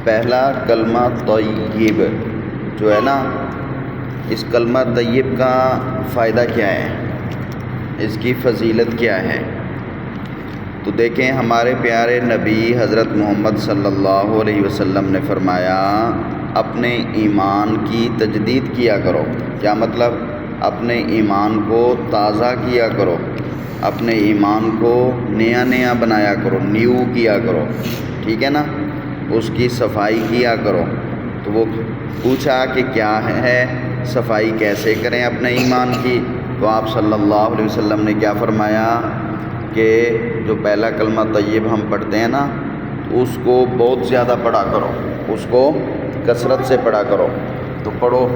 پہلا کلمہ طیب جو ہے نا، اس کلمہ طیب کا فائدہ کیا ہے، اس کی فضیلت کیا ہے؟ تو دیکھیں، ہمارے پیارے نبی حضرت محمد صلی اللہ علیہ وسلم نے فرمایا اپنے ایمان کی تجدید کیا کرو۔ کیا مطلب؟ اپنے ایمان کو تازہ کیا کرو، اپنے ایمان کو نیا نیا بنایا کرو، نیو کیا کرو، ٹھیک ہے نا، اس کی صفائی کیا کرو۔ تو وہ پوچھا کہ کیا ہے صفائی، کیسے کریں اپنے ایمان کی؟ تو آپ صلی اللہ علیہ وسلم نے کیا فرمایا کہ جو پہلا کلمہ طیب ہم پڑھتے ہیں نا، اس کو بہت زیادہ پڑھا کرو، اس کو کثرت سے پڑھا کرو۔ تو پڑھو،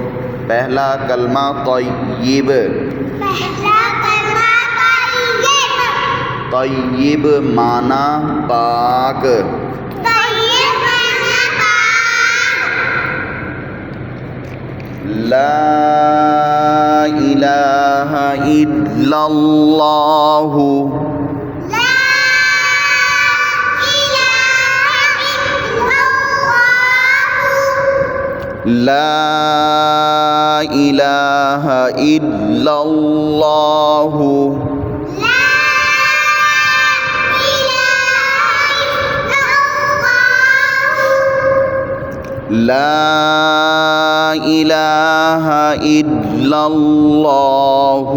پہلا کلمہ طیب۔ طیب معنی پاک، لا الہ الا اللہ، لا الہ الا اللہ، لا الہ الا اللہ،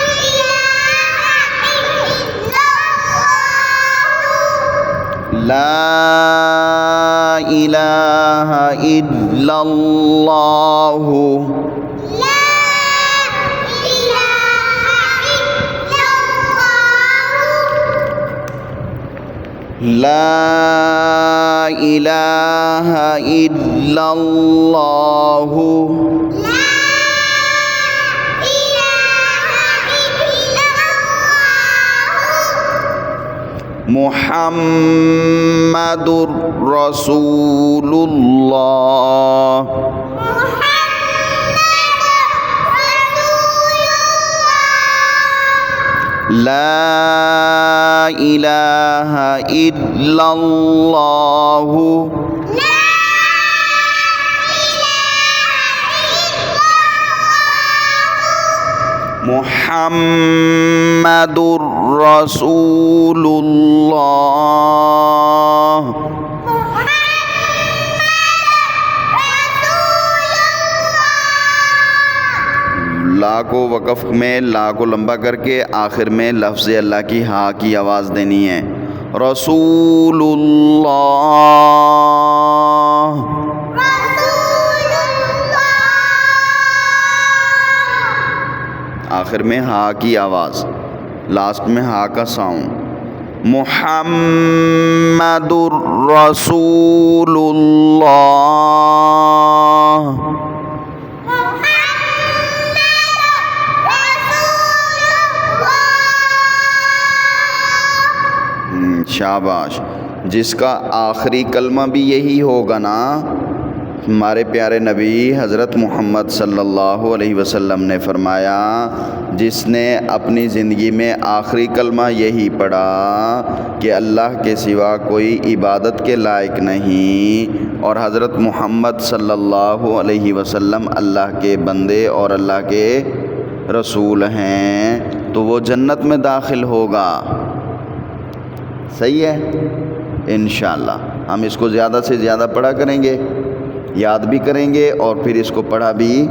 لا الہ الا اللہ، لا الہ الا اللہ، محمد رسول اللہ، لا الہ الا اللہ، محمد رسول اللہ۔ لا کو وقف میں لا کو لمبا کر کے آخر میں لفظ اللہ کی ہا کی آواز دینی ہے، رسول اللہ، آخر میں ہا کی آواز، لاسٹ میں ہا کا ساؤنڈ، محمد رسول اللہ، شاباش۔ جس کا آخری کلمہ بھی یہی ہوگا نا، ہمارے پیارے نبی حضرت محمد صلی اللہ علیہ وسلم نے فرمایا جس نے اپنی زندگی میں آخری کلمہ یہی پڑھا کہ اللہ کے سوا کوئی عبادت کے لائق نہیں اور حضرت محمد صلی اللہ علیہ وسلم اللہ کے بندے اور اللہ کے رسول ہیں، تو وہ جنت میں داخل ہوگا۔ صحیح ہے؟ انشاءاللہ ہم اس کو زیادہ سے زیادہ پڑھا کریں گے، یاد بھی کریں گے، اور پھر اس کو پڑھا بھی،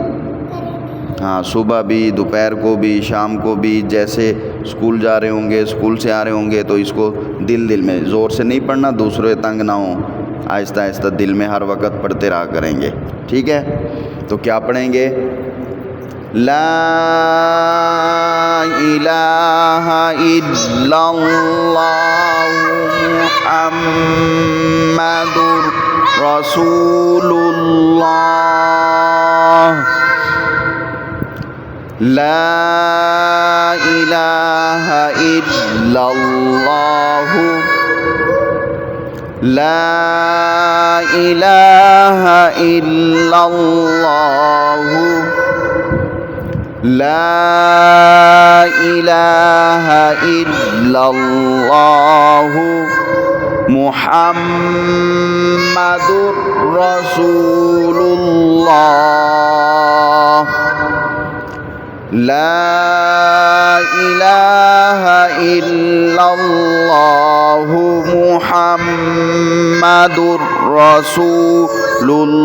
ہاں، صبح بھی، دوپہر کو بھی، شام کو بھی، جیسے اسکول جا رہے ہوں گے، اسکول سے آ رہے ہوں گے، تو اس کو دل میں زور سے نہیں پڑھنا، دوسرے تنگ نہ ہوں، آہستہ آہستہ دل میں ہر وقت پڑھتے رہا کریں گے، ٹھیک ہے؟ تو کیا پڑھیں گے؟ لا الہ الا اللہ محمد رسول اللہ، لا الہ الا اللہ، لا الہ الا اللہ، لا الہ الا اللہ، মুহাম্মাদুর রাসূলুল্লাহ লা ইলাহা ইল্লাল্লাহু মুহাম্মাদুর রাসূলুল্লাহ